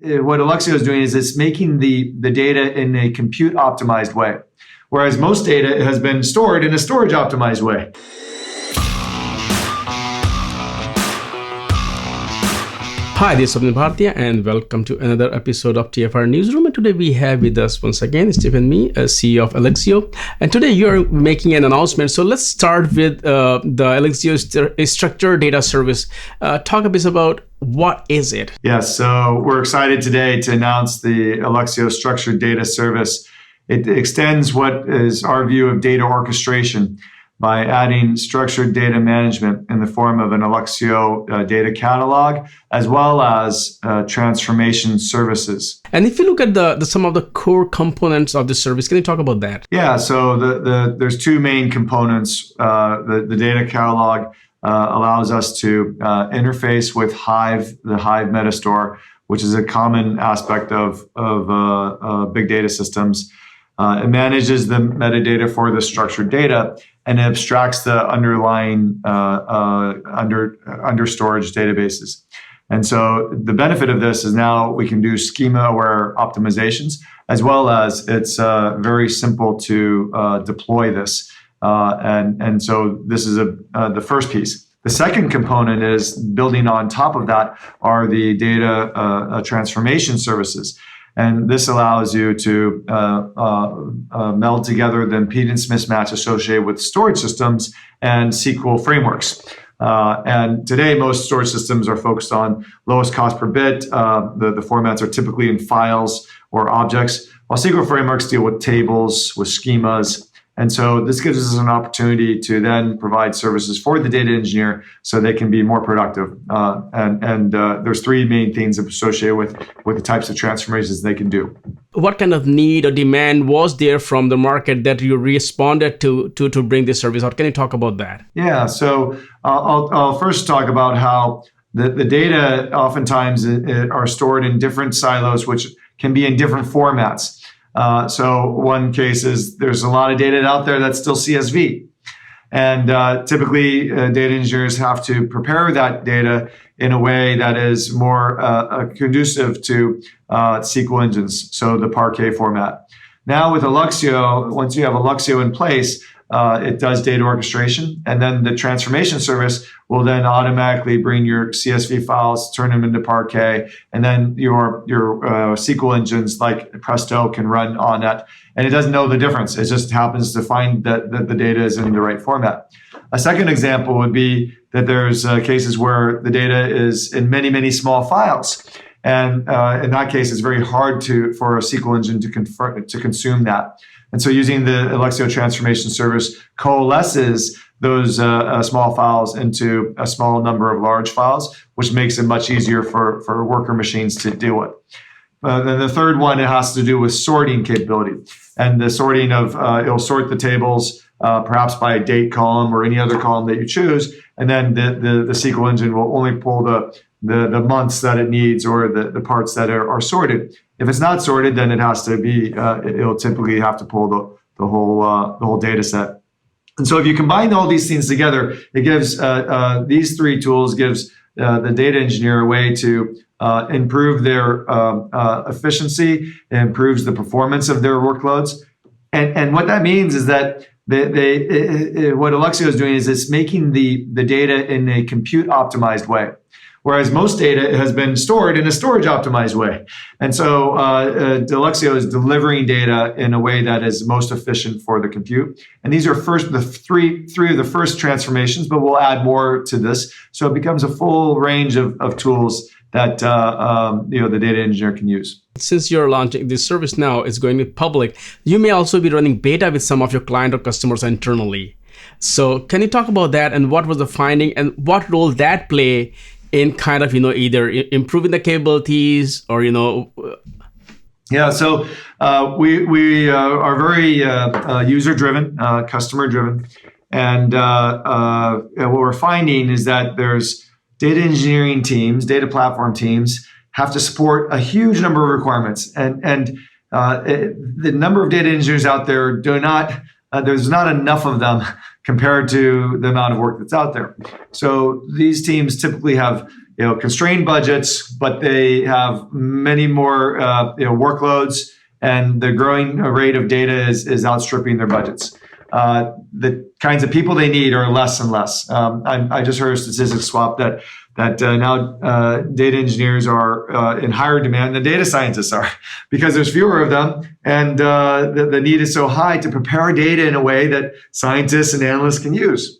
what Alluxio is doing is it's making the data in a compute optimized way, whereas most data has been stored in a storage optimized way. Hi, this is Swapnil Bhartia, and welcome to another episode of TFR Newsroom. And today we have with us once again Stephen Mee, CEO of Alluxio. And today you're making an announcement. So let's start with the Alluxio Structured Data Service. Talk a bit about what is it? Yes, so we're excited today to announce the Alluxio Structured Data Service. It extends what is our view of data orchestration by adding structured data management in the form of an Alluxio data catalog, as well as transformation services. And if you look at some of the core components of the service, can you talk about that? Yeah, so there's two main components. The data catalog allows us to interface with the Hive Metastore, which is a common aspect of big data systems. It manages the metadata for the structured data, and it abstracts the underlying under storage databases. And so the benefit of this is now we can do schema-aware optimizations, as well as it's very simple to deploy this. And so this is the first piece. The second component is building on top of that are the data transformation services. And this allows you to meld together the impedance mismatch associated with storage systems and SQL frameworks. And today, most storage systems are focused on lowest cost per bit. The formats are typically in files or objects, while SQL frameworks deal with tables, with schemas. And so this gives us an opportunity to then provide services for the data engineer so they can be more productive. And there's three main things associated with the types of transformations they can do. What kind of need or demand was there from the market that you responded to bring this service out? Can you talk about that? Yeah, so I'll first talk about how the data oftentimes are stored in different silos, which can be in different formats. So one case is there's a lot of data out there that's still CSV. And typically, data engineers have to prepare that data in a way that is more conducive to SQL engines, so the Parquet format. Now with Alluxio, once you have Alluxio in place, it does data orchestration, and then the transformation service will then automatically bring your CSV files, turn them into Parquet, and then your SQL engines like Presto can run on that. And it doesn't know the difference. It just happens to find that the data is in the right format. A second example would be that there's cases where the data is in many, many small files. And in that case, it's very hard for a SQL engine to consume that. And so using the Alluxio transformation service coalesces those small files into a small number of large files, which makes it much easier for worker machines to deal with. Then the third one, it has to do with sorting capability. And the sorting it'll sort the tables perhaps by a date column or any other column that you choose. And then the SQL engine will only pull the months that it needs or the parts that are sorted. If it's not sorted, then it has to be. It'll typically have to pull the whole data set. And so, if you combine all these things together, it gives these three tools gives the data engineer a way to improve their efficiency, it improves the performance of their workloads, and what that means is that what Alluxio is doing is it's making the data in a compute optimized way. Whereas most data has been stored in a storage optimized way. And so Alluxio is delivering data in a way that is most efficient for the compute. And these are the three of the first transformations, but we'll add more to this. So it becomes a full range of tools that the data engineer can use. Since you're launching this service now, it's going to be public. You may also be running beta with some of your client or customers internally. So can you talk about that and what was the finding and what role that play in kind of, either improving the capabilities or, Yeah, so we are very user-driven, customer-driven. And what we're finding is that there's data engineering teams, data platform teams have to support a huge number of requirements. And the number of data engineers out there there's not enough of them compared to the amount of work that's out there. So these teams typically have constrained budgets, but they have many more workloads, and the growing rate of data is outstripping their budgets. The kinds of people they need are less and less. I just heard a statistics swap that now data engineers are in higher demand than data scientists are, because there's fewer of them, and the need is so high to prepare data in a way that scientists and analysts can use.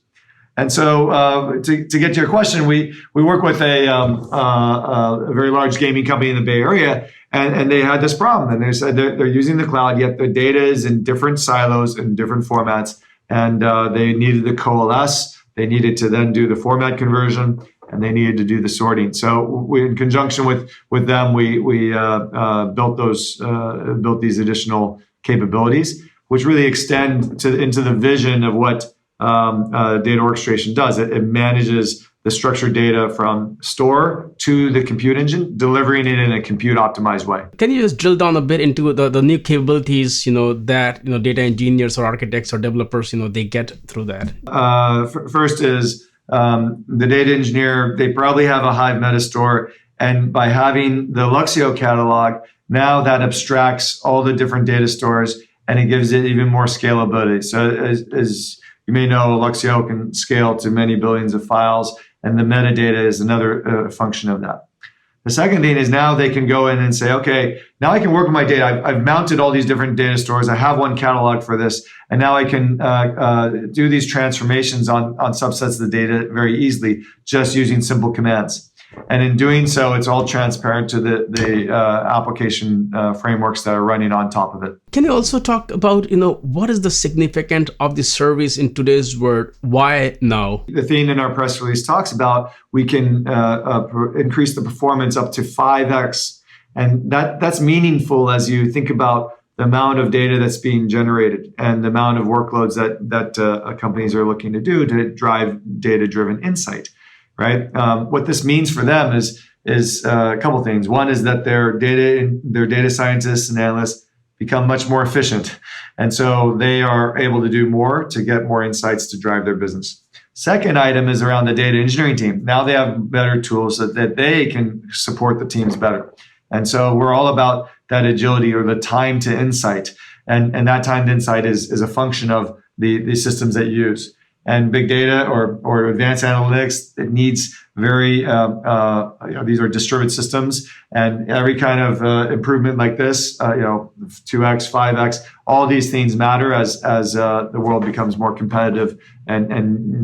And so, to get to your question, we work with a very large gaming company in the Bay Area, and they had this problem. And they said they're using the cloud, yet their data is in different silos and different formats, and they needed to coalesce. They needed to then do the format conversion, and they needed to do the sorting. So, in conjunction with them, we built these additional capabilities, which really extend into the vision of what data orchestration does. It manages the structured data from store to the compute engine, delivering it in a compute optimized way. Can you just drill down a bit into the new capabilities, that data engineers or architects or developers, they get through that? First is the data engineer. They probably have a Hive Metastore, and by having the Alluxio catalog, now that abstracts all the different data stores, and it gives it even more scalability. So as you may know, Alluxio can scale to many billions of files, and the metadata is another function of that. The second thing is now they can go in and say, okay, now I can work with my data. I've mounted all these different data stores. I have one catalog for this, and now I can do these transformations on subsets of the data very easily, just using simple commands. And in doing so, it's all transparent to the application frameworks that are running on top of it. Can you also talk about, what is the significance of this service in today's world? Why now? The theme in our press release talks about we can increase the performance up to 5x. And that's meaningful as you think about the amount of data that's being generated and the amount of workloads that companies are looking to do to drive data-driven insight. Right. What this means for them is a couple things. One is that their data scientists and analysts become much more efficient, and so they are able to do more to get more insights to drive their business. Second item is around the data engineering team. Now they have better tools that they can support the teams better, and so we're all about that agility or the time to insight, and that time to insight is a function of the systems that you use. And big data or advanced analytics, it needs very, these are distributed systems, and every kind of improvement like this, 2x, 5x, all these things matter as the world becomes more competitive and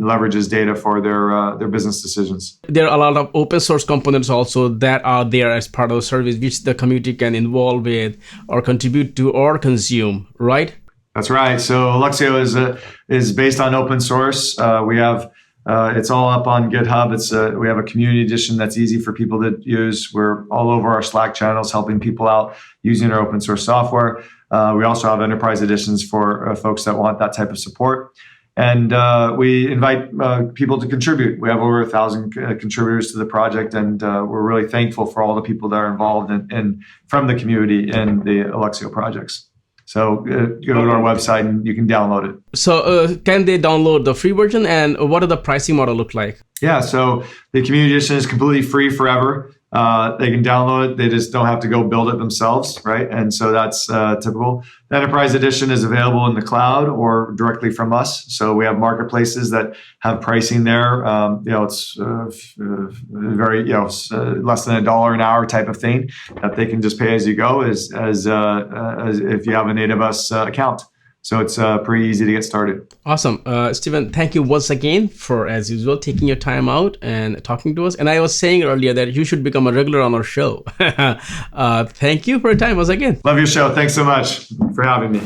leverages data for their business decisions. There are a lot of open source components also that are there as part of the service, which the community can involve with or contribute to or consume, right? That's right. So Alluxio is based on open source. We have it's all up on GitHub. We have a community edition that's easy for people to use. We're all over our Slack channels helping people out using our open source software. We also have enterprise editions for folks that want that type of support. And we invite people to contribute. We have over 1,000 contributors to the project, and we're really thankful for all the people that are involved in from the community in the Alluxio projects. So go to our website and you can download it. So can they download the free version, and what does the pricing model look like? Yeah, so the community edition is completely free forever. They can download it. They just don't have to go build it themselves, right? And so that's typical. The enterprise edition is available in the cloud or directly from us. So we have marketplaces that have pricing there. It's very, less than $1 an hour type of thing that they can just pay as you go as if you have an AWS account. So it's pretty easy to get started. Awesome. Stephen, thank you once again for, as usual, taking your time out and talking to us. And I was saying earlier that you should become a regular on our show. Thank you for your time once again. Love your show. Thanks so much for having me.